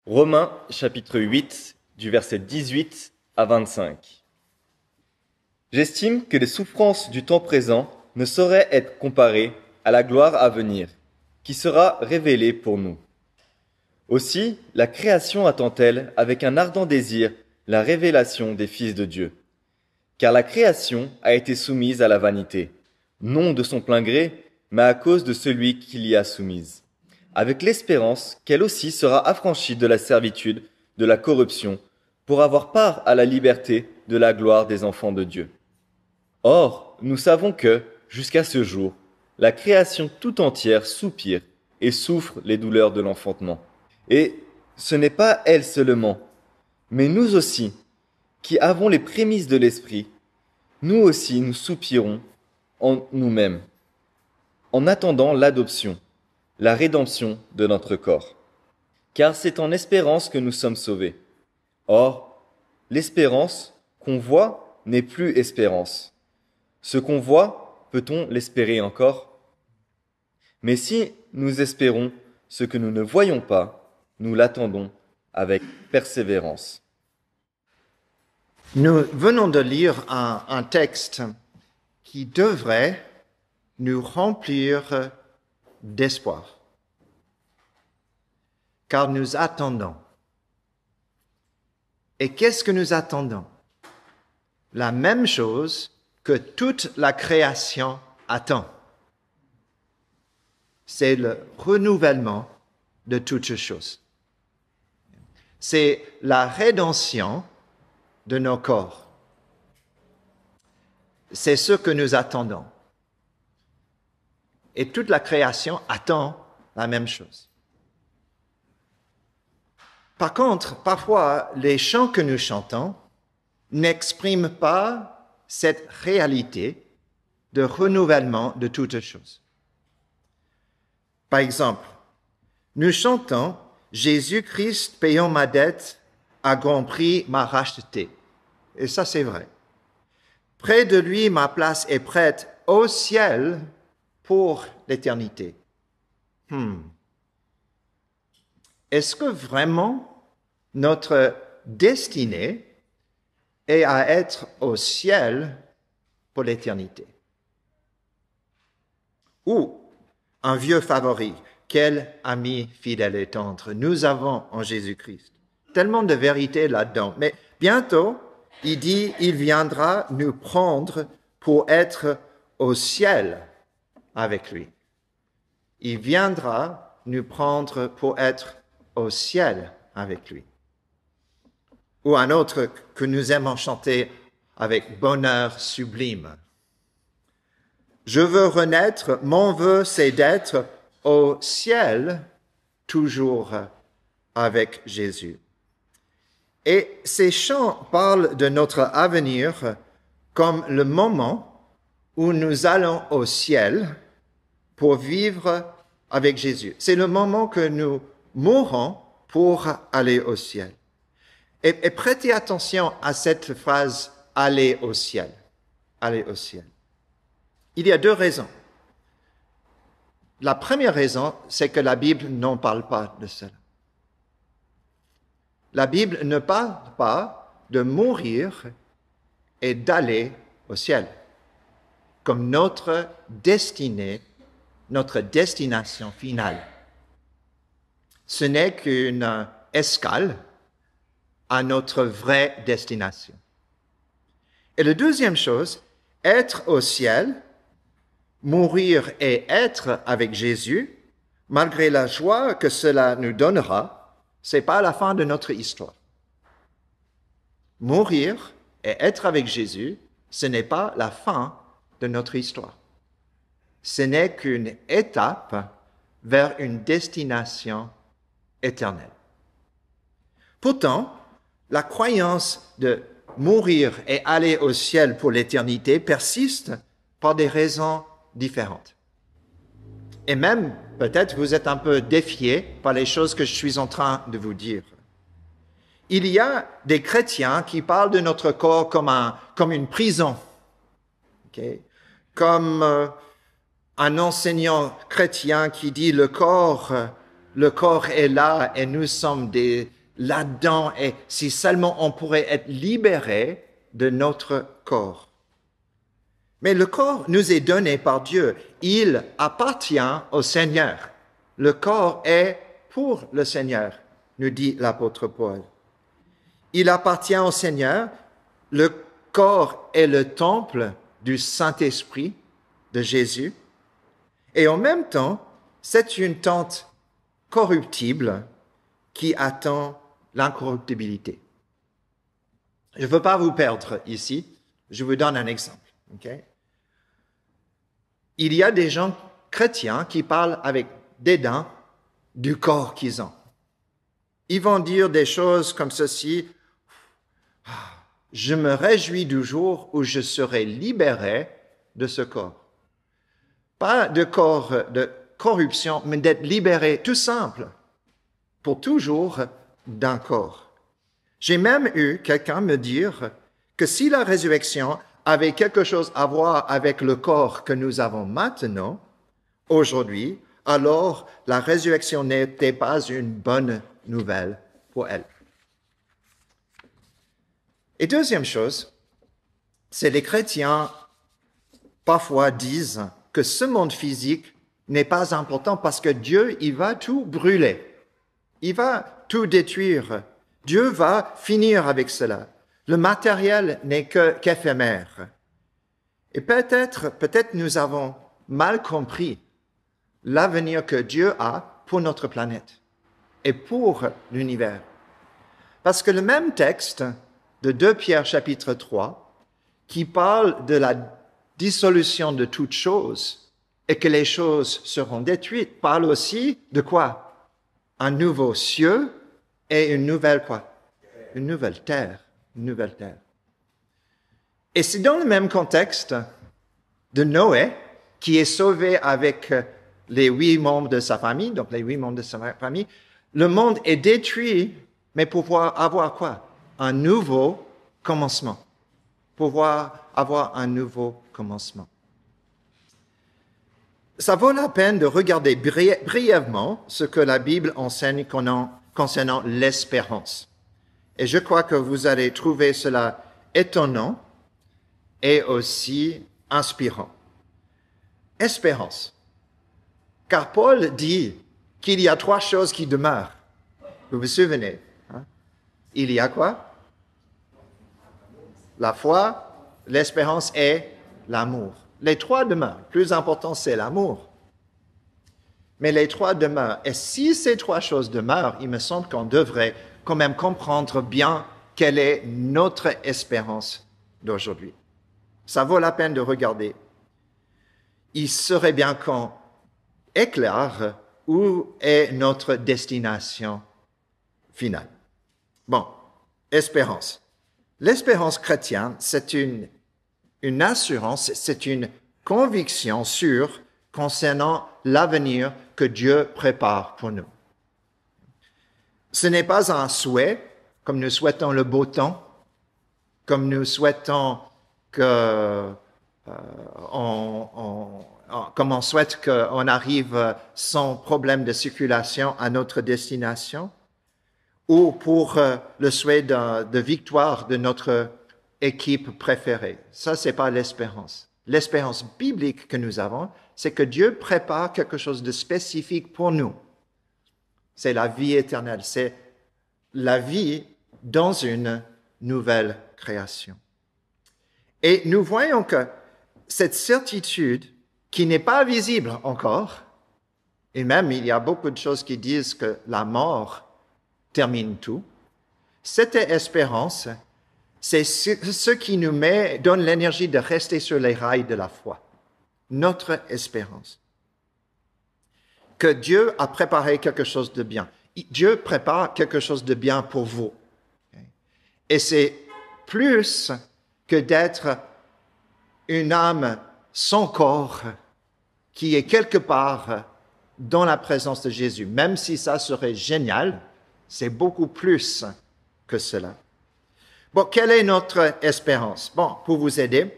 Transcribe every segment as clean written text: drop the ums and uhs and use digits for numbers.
Romains chapitre 8, du verset 18 à 25. J'estime que les souffrances du temps présent ne sauraient être comparées à la gloire à venir, qui sera révélée pour nous. Aussi, la création attend-elle avec un ardent désir la révélation des fils de Dieu. Car la création a été soumise à la vanité, non de son plein gré, mais à cause de celui qui l'y a soumise, avec l'espérance qu'elle aussi sera affranchie de la servitude, de la corruption, pour avoir part à la liberté de la gloire des enfants de Dieu. Or, nous savons que, jusqu'à ce jour, la création tout entière soupire et souffre les douleurs de l'enfantement. Et ce n'est pas elle seulement, mais nous aussi, qui avons les prémices de l'Esprit, nous aussi nous soupirons en nous-mêmes, en attendant l'adoption, la rédemption de notre corps. Car c'est en espérance que nous sommes sauvés. Or, l'espérance qu'on voit n'est plus espérance. Ce qu'on voit, peut-on l'espérer encore? Mais si nous espérons ce que nous ne voyons pas, nous l'attendons avec persévérance. Nous venons de lire un texte qui devrait nous remplir d'espoir, car nous attendons. Et qu'est-ce que nous attendons? La même chose que toute la création attend. C'est le renouvellement de toutes choses. C'est la rédemption de nos corps. C'est ce que nous attendons. Et toute la création attend la même chose. Par contre, parfois, les chants que nous chantons n'expriment pas cette réalité de renouvellement de toutes choses. Par exemple, nous chantons « Jésus-Christ payant ma dette, à grand prix m'a racheté ». Et ça, c'est vrai. Près de lui, ma place est prête au ciel pour l'éternité. Est-ce que vraiment notre destinée est à être au ciel pour l'éternité? Ou un vieux favori, quel ami fidèle et tendre nous avons en Jésus-Christ. Tellement de vérité là-dedans. Mais bientôt, il dit, il viendra nous prendre pour être au ciel avec lui. Il viendra nous prendre pour être au ciel avec lui. Ou un autre que nous aimons chanter avec bonheur sublime. Je veux renaître, mon vœu c'est d'être au ciel, toujours avec Jésus. Et ces chants parlent de notre avenir comme le moment où nous allons au ciel pour vivre avec Jésus. C'est le moment que nous mourrons pour aller au ciel. Et prêtez attention à cette phrase « aller au ciel ». Aller au ciel. Il y a deux raisons. La première raison, c'est que la Bible n'en parle pas de cela. La Bible ne parle pas de mourir et d'aller au ciel comme notre destinée, notre destination finale. Ce n'est qu'une escale à notre vraie destination. Et la deuxième chose, être au ciel, mourir et être avec Jésus, malgré la joie que cela nous donnera, ce n'est pas la fin de notre histoire. Mourir et être avec Jésus, ce n'est pas la fin de notre histoire. Ce n'est qu'une étape vers une destination éternelle. Pourtant, la croyance de mourir et aller au ciel pour l'éternité persiste pour des raisons différentes. Et même, peut-être, vous êtes un peu défiés par les choses que je suis en train de vous dire. Il y a des chrétiens qui parlent de notre corps comme une prison, comme un enseignant chrétien qui dit le corps le corps est là et nous sommes là-dedans, et si seulement on pourrait être libérés de notre corps. Mais le corps nous est donné par Dieu. Il appartient au Seigneur. Le corps est pour le Seigneur, nous dit l'apôtre Paul. Il appartient au Seigneur. Le corps est le temple du Saint-Esprit de Jésus. Et en même temps, c'est une tente corruptible qui attend l'incorruptibilité. Je ne veux pas vous perdre ici. Je vous donne un exemple. Okay? Il y a des gens chrétiens qui parlent avec dédain du corps qu'ils ont. Ils vont dire des choses comme ceci. Je me réjouis du jour où je serai libéré de ce corps. Pas de corps de corruption, mais d'être libéré, tout simple, pour toujours d'un corps. J'ai même eu quelqu'un me dire que si la résurrection avait quelque chose à voir avec le corps que nous avons maintenant, aujourd'hui, alors la résurrection n'était pas une bonne nouvelle pour elle. Et deuxième chose, c'est les chrétiens parfois disent que ce monde physique n'est pas important parce que Dieu, il va tout brûler. Il va tout détruire. Dieu va finir avec cela. Le matériel n'est qu'éphémère. Et peut-être nous avons mal compris l'avenir que Dieu a pour notre planète et pour l'univers. Parce que le même texte de 2 Pierre chapitre 3, qui parle de la dissolution de toutes choses et que les choses seront détruites, parle aussi de quoi? Un nouveau ciel et une nouvelle quoi? Une nouvelle terre. Une nouvelle terre. Et c'est dans le même contexte de Noé, qui est sauvé avec les 8 membres de sa famille, donc les 8 membres de sa famille. Le monde est détruit, mais pour pouvoir avoir quoi? Un nouveau commencement. Pouvoir avoir un nouveau commencement. Ça vaut la peine de regarder brièvement ce que la Bible enseigne concernant l'espérance. Et je crois que vous allez trouver cela étonnant et aussi inspirant. Espérance. Car Paul dit qu'il y a 3 choses qui demeurent. Vous vous souvenez? Il y a quoi? La foi, l'espérance et l'amour. Les 3 demeurent. Le plus important, c'est l'amour. Mais les 3 demeurent. Et si ces 3 choses demeurent, il me semble qu'on devrait quand même comprendre bien quelle est notre espérance d'aujourd'hui. Ça vaut la peine de regarder. Il serait bien qu'on éclaire où est notre destination finale. Bon, espérance. L'espérance chrétienne, c'est une assurance, c'est une conviction sûre concernant l'avenir que Dieu prépare pour nous. Ce n'est pas un souhait, comme nous souhaitons le beau temps, comme nous souhaitons comme on souhaite qu'on arrive sans problème de circulation à notre destination, ou pour le souhait de victoire de notre équipe préférée. Ça, c'est pas l'espérance. L'espérance biblique que nous avons, c'est que Dieu prépare quelque chose de spécifique pour nous. C'est la vie éternelle, c'est la vie dans une nouvelle création. Et nous voyons que cette certitude qui n'est pas visible encore, et même il y a beaucoup de choses qui disent que la mort termine tout, cette espérance, c'est ce qui nous donne l'énergie de rester sur les rails de la foi. Notre espérance. Que Dieu a préparé quelque chose de bien. Dieu prépare quelque chose de bien pour vous. Et c'est plus que d'être une âme sans corps qui est quelque part dans la présence de Jésus. Même si ça serait génial, c'est beaucoup plus que cela. Bon, quelle est notre espérance? Bon, pour vous aider,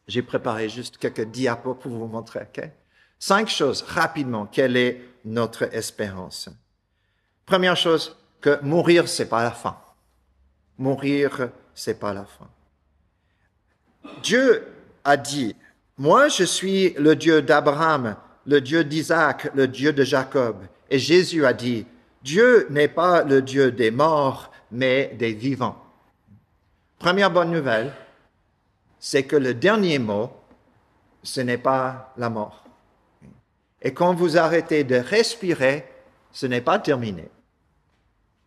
j'ai préparé juste quelques diapos pour vous montrer. Okay? 5 choses, rapidement. Quelle est notre espérance. Première chose, que mourir, c'est pas la fin. Mourir, c'est pas la fin. Dieu a dit, moi je suis le Dieu d'Abraham, le Dieu d'Isaac, le Dieu de Jacob. Et Jésus a dit, Dieu n'est pas le Dieu des morts, mais des vivants. Première bonne nouvelle, c'est que le dernier mot, ce n'est pas la mort. Et quand vous arrêtez de respirer, ce n'est pas terminé.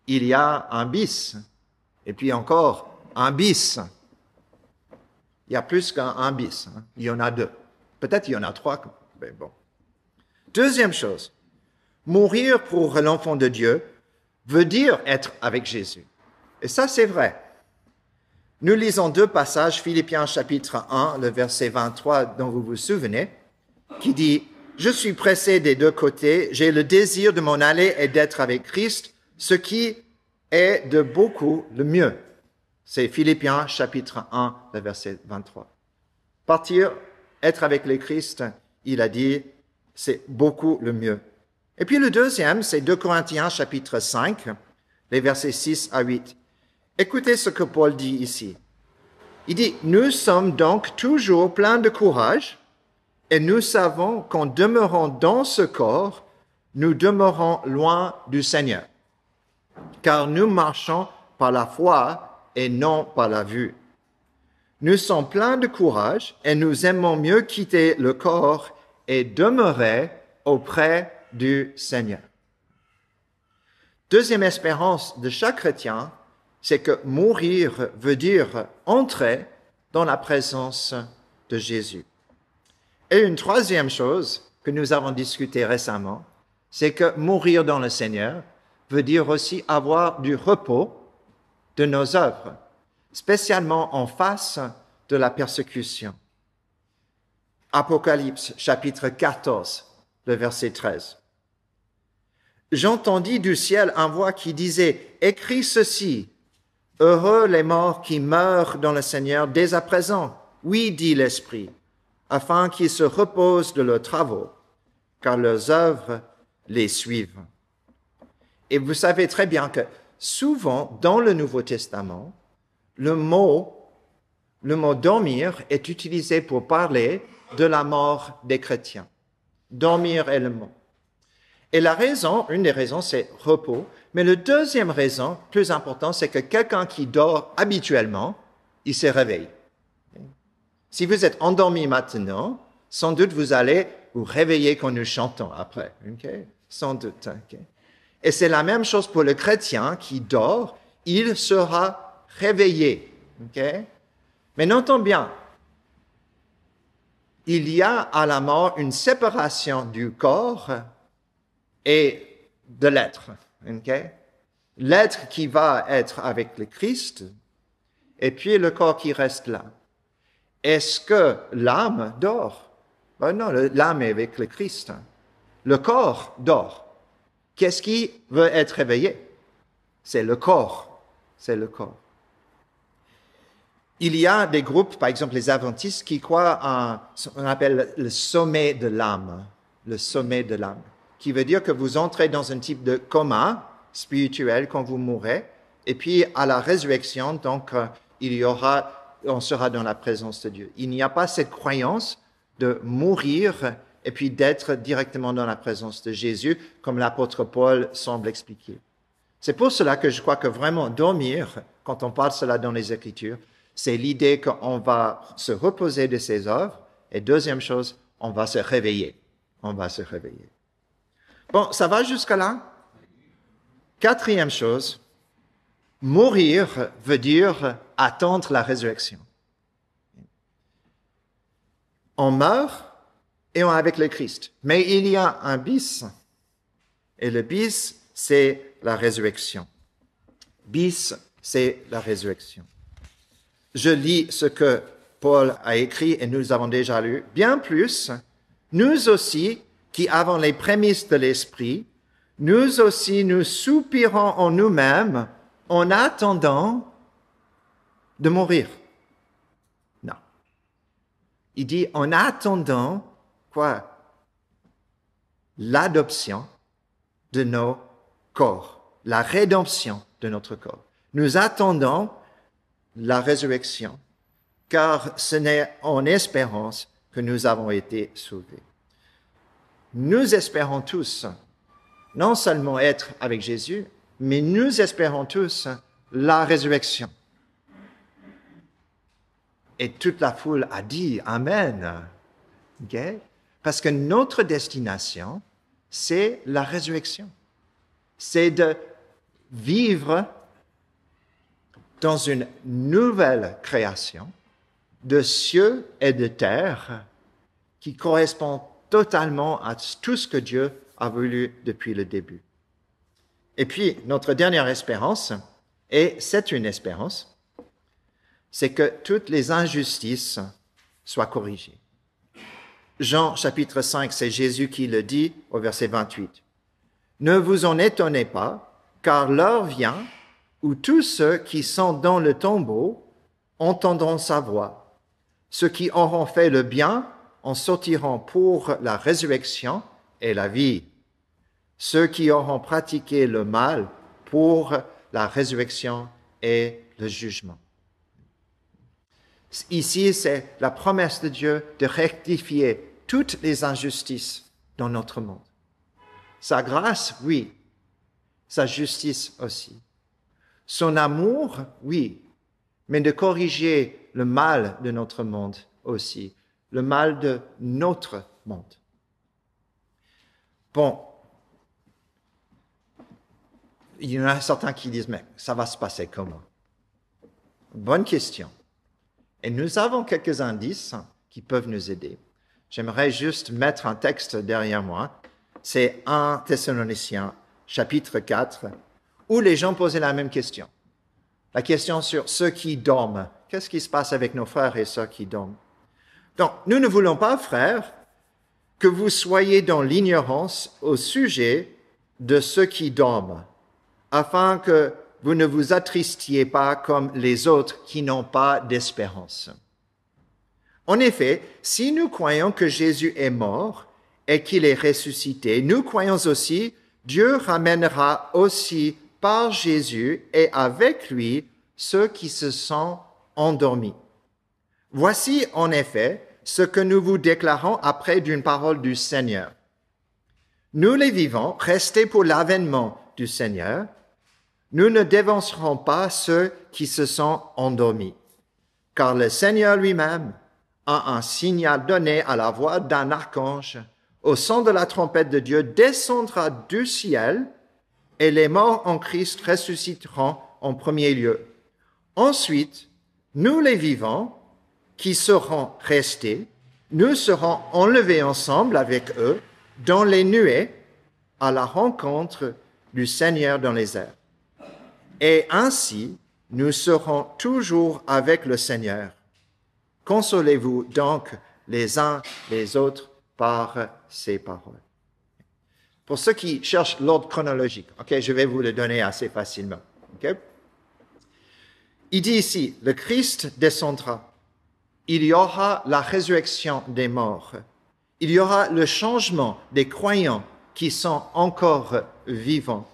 Il y a un bis, et puis encore un bis. Il y a plus qu'un bis, hein. Il y en a deux. Peut-être il y en a trois, mais bon. Deuxième chose, mourir pour l'enfant de Dieu veut dire être avec Jésus. Et ça, c'est vrai. Nous lisons deux passages, Philippiens chapitre 1, le verset 23 dont vous vous souvenez, qui dit « Je suis pressé des deux côtés, j'ai le désir de m'en aller et d'être avec Christ, ce qui est de beaucoup le mieux. » C'est Philippiens chapitre 1, le verset 23. Partir, être avec le Christ, il a dit, c'est beaucoup le mieux. Et puis le deuxième, c'est 2 Corinthiens chapitre 5, les versets 6 à 8. Écoutez ce que Paul dit ici. Il dit, « Nous sommes donc toujours pleins de courage et nous savons qu'en demeurant dans ce corps, nous demeurons loin du Seigneur. Car nous marchons par la foi et non par la vue. Nous sommes pleins de courage et nous aimons mieux quitter le corps et demeurer auprès du Seigneur. » Deuxième espérance de chaque chrétien, c'est que mourir veut dire entrer dans la présence de Jésus. Et une troisième chose que nous avons discutée récemment, c'est que mourir dans le Seigneur veut dire aussi avoir du repos de nos œuvres, spécialement en face de la persécution. Apocalypse, chapitre 14, le verset 13. « J'entendis du ciel une voix qui disait, « Écris ceci, heureux les morts qui meurent dans le Seigneur dès à présent. Oui, dit l'Esprit, afin qu'ils se reposent de leurs travaux, car leurs œuvres les suivent. » Et vous savez très bien que souvent, dans le Nouveau Testament, le mot dormir est utilisé pour parler de la mort des chrétiens. Dormir est le mot. Et la raison, une des raisons, c'est repos. Mais la deuxième raison, plus importante, c'est que quelqu'un qui dort habituellement, il se réveille. Si vous êtes endormi maintenant, sans doute vous allez vous réveiller quand nous chantons après. Okay? Sans doute. Okay? Et c'est la même chose pour le chrétien qui dort, il sera réveillé. Okay? Mais notons bien, il y a à la mort une séparation du corps et de l'être. Okay? L'être qui va être avec le Christ et puis le corps qui reste là. Est-ce que l'âme dort? Ben non, l'âme est avec le Christ. Le corps dort. Qu'est-ce qui veut être réveillé? C'est le corps. C'est le corps. Il y a des groupes, par exemple les adventistes, qui croient à ce qu'on appelle le sommet de l'âme. Le sommet de l'âme. Qui veut dire que vous entrez dans un type de coma spirituel quand vous mourrez. Et puis à la résurrection, donc, on sera dans la présence de Dieu. Il n'y a pas cette croyance de mourir et puis d'être directement dans la présence de Jésus, comme l'apôtre Paul semble expliquer. C'est pour cela que je crois que vraiment dormir, quand on parle cela dans les Écritures, c'est l'idée qu'on va se reposer de ses œuvres, et deuxième chose, on va se réveiller. On va se réveiller. Bon, ça va jusqu'à là? Quatrième chose, mourir veut dire attendre la résurrection. On meurt et on est avec le Christ. Mais il y a un bis. Et le bis, c'est la résurrection. Bis, c'est la résurrection. Je lis ce que Paul a écrit et nous avons déjà lu. Bien plus, nous aussi, qui avons les prémices de l'Esprit, nous aussi, nous soupirons en nous-mêmes en attendant de mourir. Non. Il dit en attendant quoi? L'adoption, de nos corps, la rédemption de notre corps. Nous attendons la résurrection, car ce n'est en espérance que nous avons été sauvés. Nous espérons tous non seulement être avec Jésus, mais nous espérons tous la résurrection. Et toute la foule a dit Amen. Okay? Parce que notre destination, c'est la résurrection. C'est de vivre dans une nouvelle création de cieux et de terre qui correspond totalement à tout ce que Dieu a voulu depuis le début. Et puis, notre dernière espérance, et c'est une espérance, c'est que toutes les injustices soient corrigées. Jean chapitre 5, c'est Jésus qui le dit au verset 28. « Ne vous en étonnez pas, car l'heure vient où tous ceux qui sont dans le tombeau entendront sa voix. Ceux qui auront fait le bien en sortiront pour la résurrection et la vie. Ceux qui auront pratiqué le mal pour la résurrection et le jugement. » Ici, c'est la promesse de Dieu de rectifier toutes les injustices dans notre monde. Sa grâce, oui. Sa justice aussi. Son amour, oui. Mais de corriger le mal de notre monde aussi. Le mal de notre monde. Bon. Il y en a certains qui disent, mais ça va se passer comment? Bonne question. Et nous avons quelques indices qui peuvent nous aider. J'aimerais juste mettre un texte derrière moi. C'est 1 Thessaloniciens, chapitre 4, où les gens posaient la même question. La question sur ceux qui dorment. Qu'est-ce qui se passe avec nos frères et sœurs qui dorment? Donc, nous ne voulons pas, frères, que vous soyez dans l'ignorance au sujet de ceux qui dorment, afin que vous ne vous attristiez pas comme les autres qui n'ont pas d'espérance. En effet, si nous croyons que Jésus est mort et qu'il est ressuscité, nous croyons aussi Dieu ramènera aussi par Jésus et avec lui ceux qui se sont endormis. Voici en effet ce que nous vous déclarons après d'une parole du Seigneur. Nous les vivants, restés pour l'avènement du Seigneur, nous ne dévancerons pas ceux qui se sont endormis, car le Seigneur lui-même a un signal donné à la voix d'un archange, au son de la trompette de Dieu, descendra du ciel, et les morts en Christ ressusciteront en premier lieu. Ensuite, nous les vivants, qui seront restés, nous serons enlevés ensemble avec eux dans les nuées à la rencontre du Seigneur dans les airs. Et ainsi, nous serons toujours avec le Seigneur. Consolez-vous donc les uns les autres par ces paroles. Pour ceux qui cherchent l'ordre chronologique, je vais vous le donner assez facilement. Il dit ici, le Christ descendra. Il y aura la résurrection des morts. Il y aura le changement des croyants qui sont encore vivants.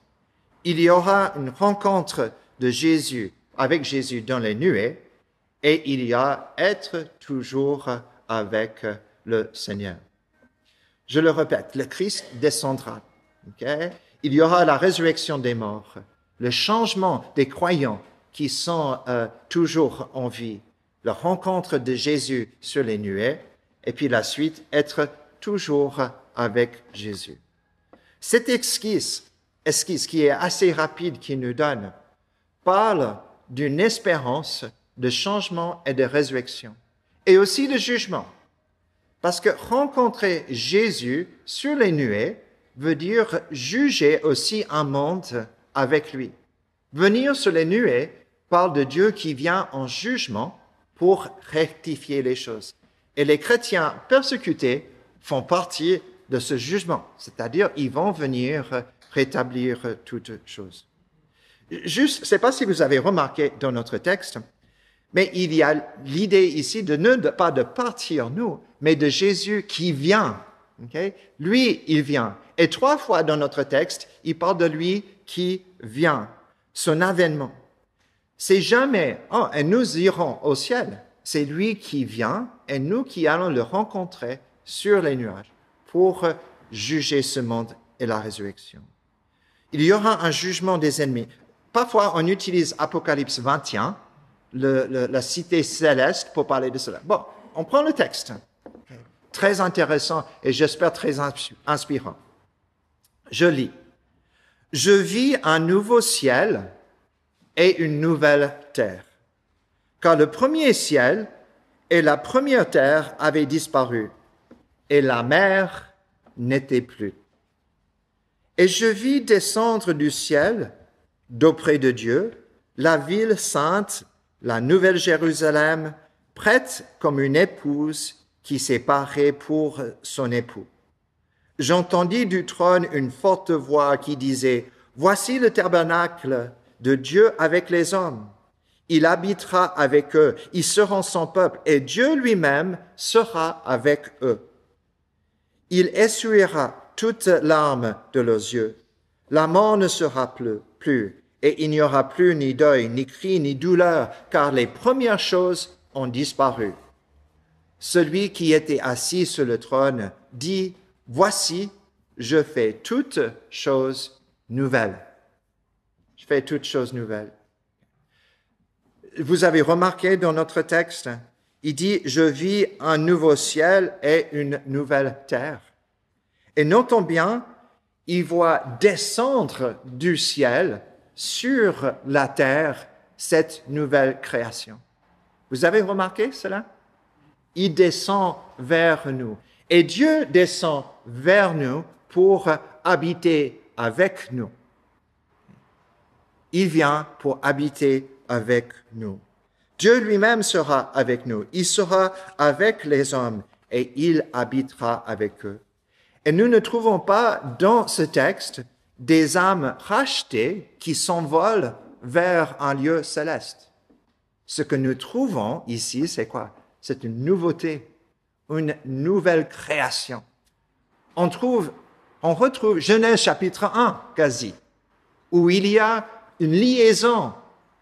Il y aura une rencontre de Jésus avec Jésus dans les nuées et il y a être toujours avec le Seigneur. Je le répète, le Christ descendra. Il y aura la résurrection des morts, le changement des croyants qui sont toujours en vie, la rencontre de Jésus sur les nuées et puis la suite, être toujours avec Jésus. Cette esquisse qui est assez rapide qu'il nous donne, parle d'une espérance de changement et de résurrection, et aussi de jugement. Parce que rencontrer Jésus sur les nuées veut dire juger aussi un monde avec lui. Venir sur les nuées parle de Dieu qui vient en jugement pour rectifier les choses. Et les chrétiens persécutés font partie de ce jugement, c'est-à-dire ils vont venir rétablir toutes choses. Juste, je ne sais pas si vous avez remarqué dans notre texte, mais il y a l'idée ici pas de partir nous, mais de Jésus qui vient. Lui, il vient. Et 3 fois dans notre texte, il parle de lui qui vient, son avènement. C'est jamais, oh, et nous irons au ciel. C'est lui qui vient et nous qui allons le rencontrer sur les nuages pour juger ce monde et la résurrection. Il y aura un jugement des ennemis. Parfois, on utilise Apocalypse 21, la cité céleste, pour parler de cela. Bon, on prend le texte. Très intéressant et j'espère très inspirant. Je lis. Je vis un nouveau ciel et une nouvelle terre. Car le premier ciel et la première terre avaient disparu, et la mer n'était plus. Et je vis descendre du ciel, d'auprès de Dieu, la ville sainte, la nouvelle Jérusalem, prête comme une épouse qui s'est parée pour son époux. J'entendis du trône une forte voix qui disait, « Voici le tabernacle de Dieu avec les hommes. Il habitera avec eux, ils seront son peuple, et Dieu lui-même sera avec eux. Il essuiera toute larme de leurs yeux. La mort ne sera plus, et il n'y aura plus ni deuil, ni cri, ni douleur, car les premières choses ont disparu. » Celui qui était assis sur le trône dit, « Voici, je fais toutes choses nouvelles. » Je fais toutes choses nouvelles. Vous avez remarqué dans notre texte, il dit, « Je vis un nouveau ciel et une nouvelle terre. » Et notons bien, il voit descendre du ciel sur la terre cette nouvelle création. Vous avez remarqué cela? Il descend vers nous. Et Dieu descend vers nous pour habiter avec nous. Il vient pour habiter avec nous. Dieu lui-même sera avec nous. Il sera avec les hommes et il habitera avec eux. Et nous ne trouvons pas dans ce texte des âmes rachetées qui s'envolent vers un lieu céleste. Ce que nous trouvons ici, c'est quoi? C'est une nouveauté, une nouvelle création. On retrouve Genèse chapitre 1, quasi, où il y a une liaison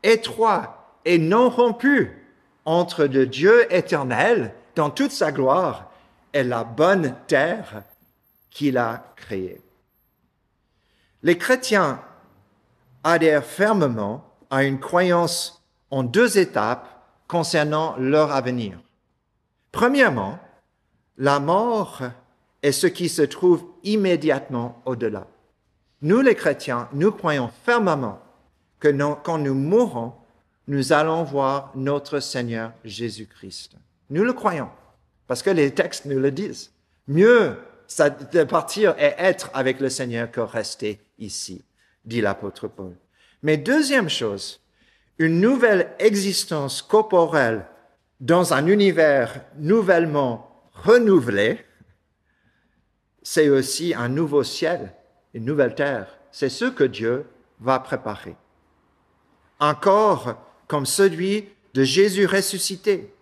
étroite et non rompue entre le Dieu éternel dans toute sa gloire et la bonne terre qu'il a créée. Les chrétiens adhèrent fermement à une croyance en 2 étapes concernant leur avenir. Premièrement, la mort est ce qui se trouve immédiatement au-delà. Nous, les chrétiens, nous croyons fermement que quand nous mourrons, nous allons voir notre Seigneur Jésus-Christ. Nous le croyons, parce que les textes nous le disent. Mieux de partir et être avec le Seigneur que rester ici, dit l'apôtre Paul. Mais deuxième chose, une nouvelle existence corporelle dans un univers nouvellement renouvelé, c'est aussi un nouveau ciel, une nouvelle terre. C'est ce que Dieu va préparer. Un corps comme celui de Jésus ressuscité.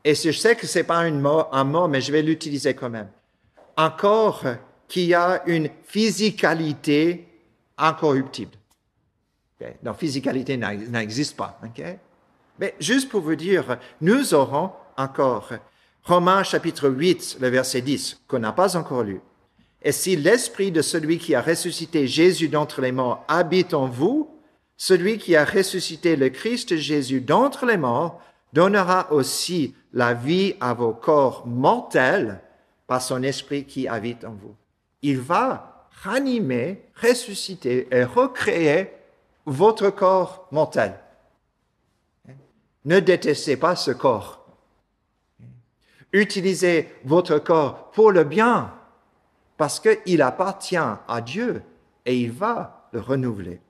Et je sais que ce n'est pas un mot, mais je vais l'utiliser quand même. Un corps qui a une physicalité incorruptible. Okay? Donc, physicalité n'existe pas. Okay? Mais juste pour vous dire, nous aurons un corps. Romains chapitre 8, le verset 10, qu'on n'a pas encore lu. Et si l'esprit de celui qui a ressuscité Jésus d'entre les morts habite en vous, celui qui a ressuscité le Christ Jésus d'entre les morts donnera aussi la vie à vos corps mortels par son esprit qui habite en vous. Il va ranimer, ressusciter et recréer votre corps mortel. Ne détestez pas ce corps. Utilisez votre corps pour le bien, parce qu'il appartient à Dieu et il va le renouveler.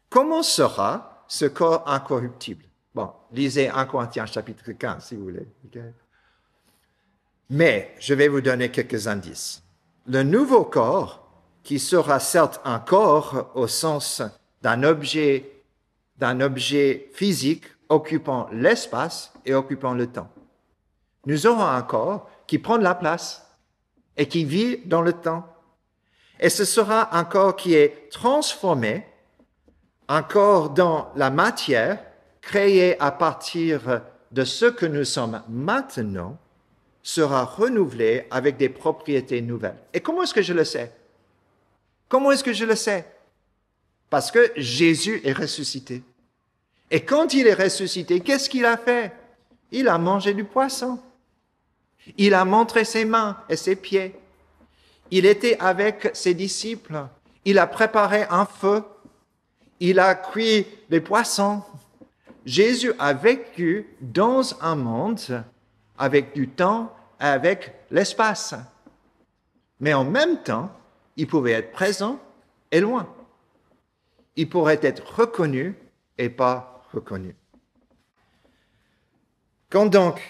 Comment sera ce corps incorruptible? Bon, lisez 1 Corinthiens chapitre 15 si vous voulez. Okay? Mais je vais vous donner quelques indices. Le nouveau corps, qui sera certes un corps au sens d'un objet physique occupant l'espace et occupant le temps. Nous aurons un corps qui prend de la place et qui vit dans le temps. Et ce sera un corps qui est transformé, un corps dans la matière, créé à partir de ce que nous sommes maintenant, sera renouvelé avec des propriétés nouvelles. Et comment est-ce que je le sais? Comment est-ce que je le sais? Parce que Jésus est ressuscité. Et quand il est ressuscité, qu'est-ce qu'il a fait? Il a mangé du poisson. Il a montré ses mains et ses pieds. Il était avec ses disciples. Il a préparé un feu. Il a cuit les poissons. Jésus a vécu dans un monde avec du temps et avec l'espace. Mais en même temps, il pouvait être présent et loin. Il pourrait être reconnu et pas reconnu. Quand donc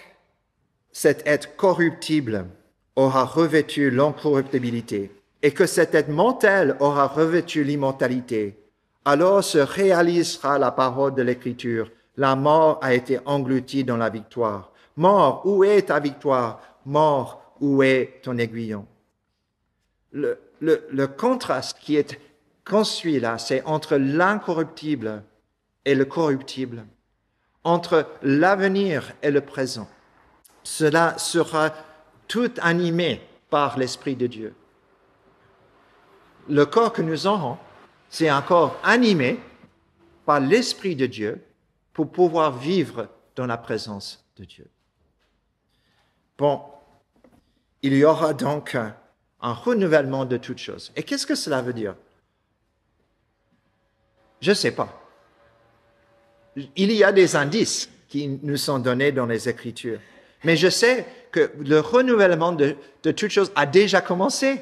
cet être corruptible aura revêtu l'incorruptibilité et que cet être mortel aura revêtu l'immortalité, alors se réalisera la parole de l'Écriture. La mort a été engloutie dans la victoire. Mort, où est ta victoire? Mort, où est ton aiguillon? Le contraste qui est construit là, c'est entre l'incorruptible et le corruptible, entre l'avenir et le présent. Cela sera tout animé par l'Esprit de Dieu. Le corps que nous aurons, c'est un corps animé par l'Esprit de Dieu pour pouvoir vivre dans la présence de Dieu. Bon, il y aura donc un renouvellement de toutes choses. Et qu'est-ce que cela veut dire? Je ne sais pas. Il y a des indices qui nous sont donnés dans les Écritures. Mais je sais que le renouvellement de toutes choses a déjà commencé.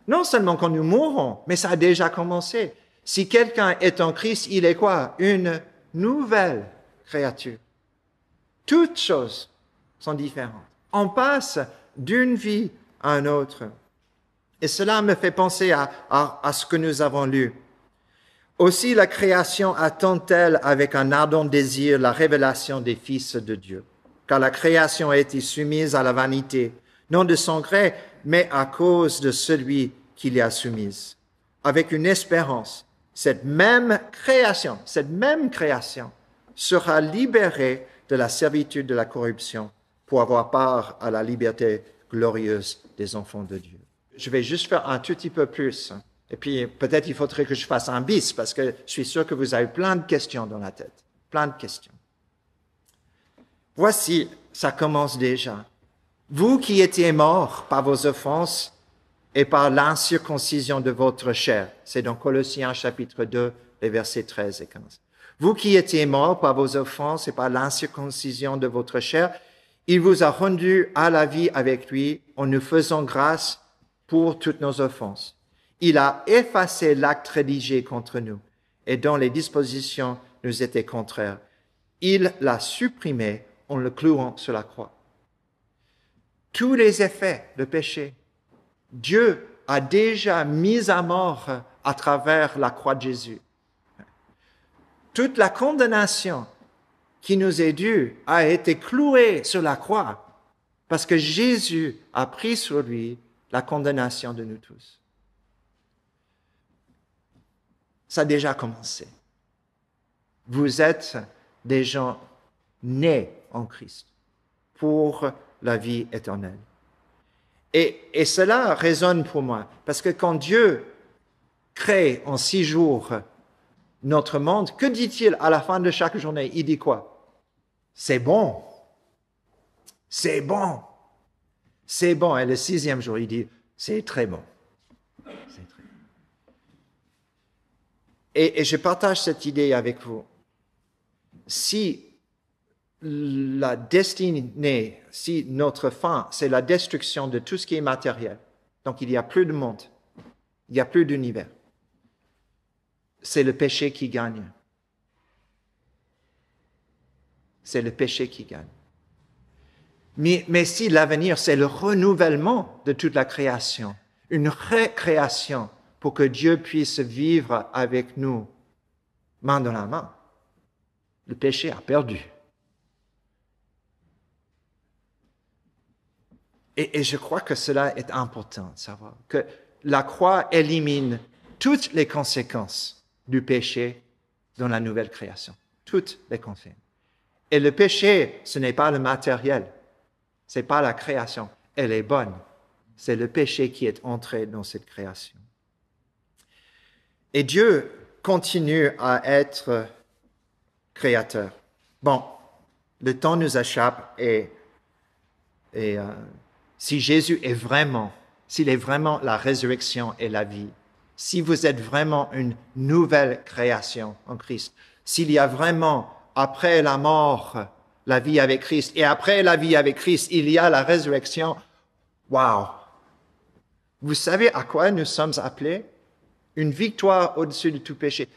Non seulement quand nous mourrons, mais ça a déjà commencé. Si quelqu'un est en Christ, il est quoi? Une nouvelle créature. Toutes choses sont différentes. On passe d'une vie à une autre. Et cela me fait penser à ce que nous avons lu. Aussi la création attend-elle avec un ardent désir la révélation des fils de Dieu. Car la création a été soumise à la vanité, non de son gré, mais à cause de celui qui l'y a soumise. Avec une espérance, cette même création sera libérée de la servitude de la corruption pour avoir part à la liberté glorieuse des enfants de Dieu. Je vais juste faire un tout petit peu plus. Et puis, peut-être il faudrait que je fasse un bis, parce que je suis sûr que vous avez plein de questions dans la tête. Plein de questions. Voici, ça commence déjà. Vous qui étiez morts par vos offenses et par l'incirconcision de votre chair. C'est dans Colossiens chapitre 2, les versets 13 et 15. Vous qui étiez morts par vos offenses et par l'incirconcision de votre chair, il vous a rendus à la vie avec lui en nous faisant grâce pour toutes nos offenses. Il a effacé l'acte rédigé contre nous et dont les dispositions nous étaient contraires. Il l'a supprimé en le clouant sur la croix. Tous les effets de péché, Dieu a déjà mis à mort à travers la croix de Jésus. Toute la condamnation qui nous est due a été clouée sur la croix parce que Jésus a pris sur lui la condamnation de nous tous. Ça a déjà commencé. Vous êtes des gens nés en Christ pour la vie éternelle. Et cela résonne pour moi, parce que quand Dieu crée en 6 jours notre monde, que dit-il à la fin de chaque journée? Il dit quoi? C'est bon. C'est bon. C'est bon. Et le 6e jour, il dit, c'est très bon. C'est très bon. Et je partage cette idée avec vous. Si la destinée, si notre fin, c'est la destruction de tout ce qui est matériel, donc il n'y a plus de monde, il n'y a plus d'univers, c'est le péché qui gagne. C'est le péché qui gagne. Mais si l'avenir, c'est le renouvellement de toute la création, une récréation pour que Dieu puisse vivre avec nous, main dans la main, le péché a perdu. Et je crois que cela est important de savoir, que la croix élimine toutes les conséquences du péché dans la nouvelle création. Toutes les conséquences. Et le péché, ce n'est pas le matériel. Ce n'est pas la création. Elle est bonne. C'est le péché qui est entré dans cette création. Et Dieu continue à être créateur. Bon, le temps nous échappe et si Jésus est vraiment, s'il est vraiment la résurrection et la vie, si vous êtes vraiment une nouvelle création en Christ, s'il y a vraiment, après la mort, la vie avec Christ, et après la vie avec Christ, il y a la résurrection, wow! Vous savez à quoi nous sommes appelés? Une victoire au-dessus de tout péché.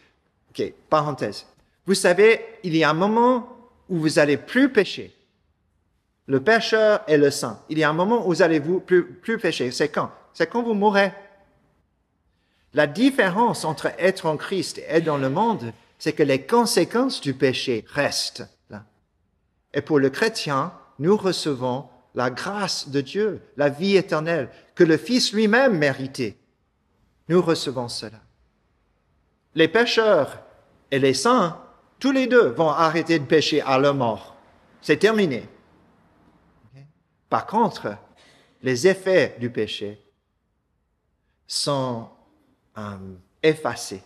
Ok, parenthèse. Vous savez, il y a un moment où vous n'allez plus pécher. Le pécheur et le saint. Il y a un moment où vous allez plus pécher. C'est quand? C'est quand vous mourrez. La différence entre être en Christ et être dans le monde, c'est que les conséquences du péché restent là. Et pour le chrétien, nous recevons la grâce de Dieu, la vie éternelle, que le Fils lui-même méritait. Nous recevons cela. Les pécheurs et les saints, tous les deux vont arrêter de pécher à leur mort. C'est terminé. Par contre, les effets du péché sont effacés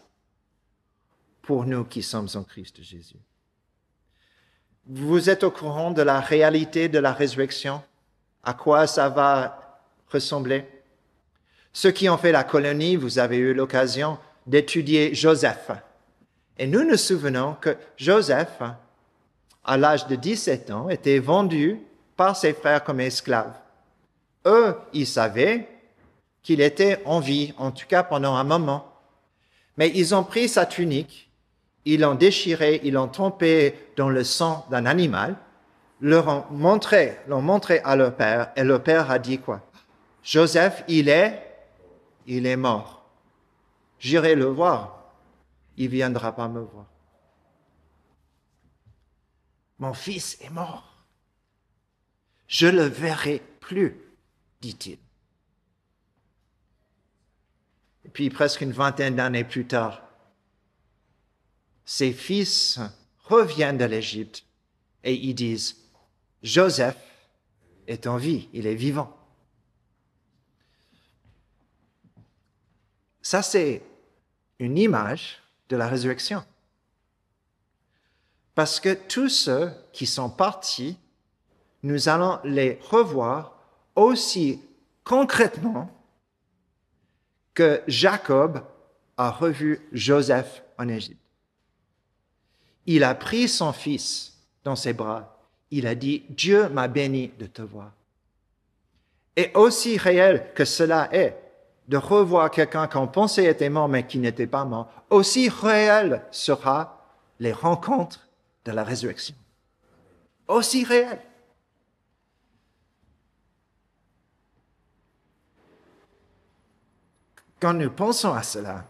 pour nous qui sommes en Christ Jésus. Vous êtes au courant de la réalité de la résurrection? À quoi ça va ressembler? Ceux qui ont fait la colonie, vous avez eu l'occasion d'étudier Joseph. Et nous nous souvenons que Joseph, à l'âge de 17 ans, était vendu par ses frères comme esclave. Eux, ils savaient qu'il était en vie, en tout cas pendant un moment. Mais ils ont pris sa tunique, ils l'ont déchirée, ils l'ont trempée dans le sang d'un animal, l'ont montré à leur père, et leur père a dit quoi? Joseph, il est mort. J'irai le voir. Il ne viendra pas me voir. Mon fils est mort. Je le verrai plus, dit-il. Et puis, presque une vingtaine d'années plus tard, ses fils reviennent de l'Égypte et ils disent, Joseph est en vie, il est vivant. Ça, c'est une image de la résurrection. Parce que tous ceux qui sont partis, nous allons les revoir aussi concrètement que Jacob a revu Joseph en Égypte. Il a pris son fils dans ses bras. Il a dit, Dieu m'a béni de te voir. Et aussi réel que cela est, de revoir quelqu'un qu'on pensait était mort mais qui n'était pas mort, aussi réel sera les rencontres de la résurrection. Aussi réel. Quand nous pensons à cela,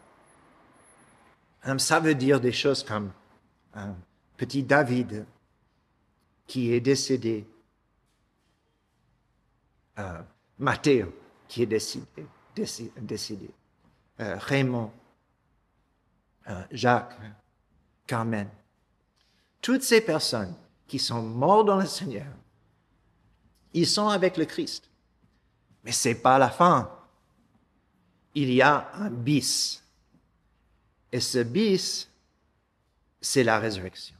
ça veut dire des choses comme petit David qui est décédé, Matthéo qui est décédé, Raymond, Jacques, Carmen. Toutes ces personnes qui sont mortes dans le Seigneur, ils sont avec le Christ. Mais ce n'est pas la fin. Il y a un bis. Et ce bis, c'est la résurrection.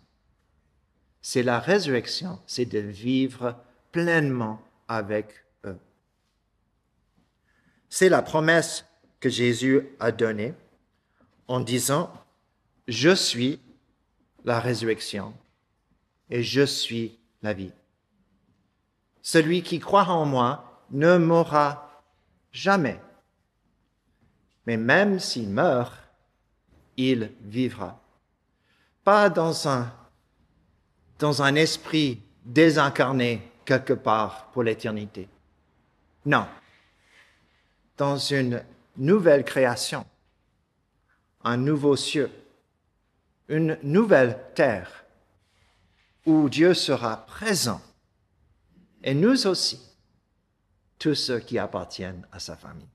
C'est la résurrection, c'est de vivre pleinement avec eux. C'est la promesse que Jésus a donnée en disant, je suis la résurrection et je suis la vie. Celui qui croit en moi ne mourra jamais. Mais même s'il meurt, il vivra. Pas dans un esprit désincarné quelque part pour l'éternité. Non. Dans une nouvelle création, un nouveau ciel, une nouvelle terre où Dieu sera présent. Et nous aussi, tous ceux qui appartiennent à sa famille.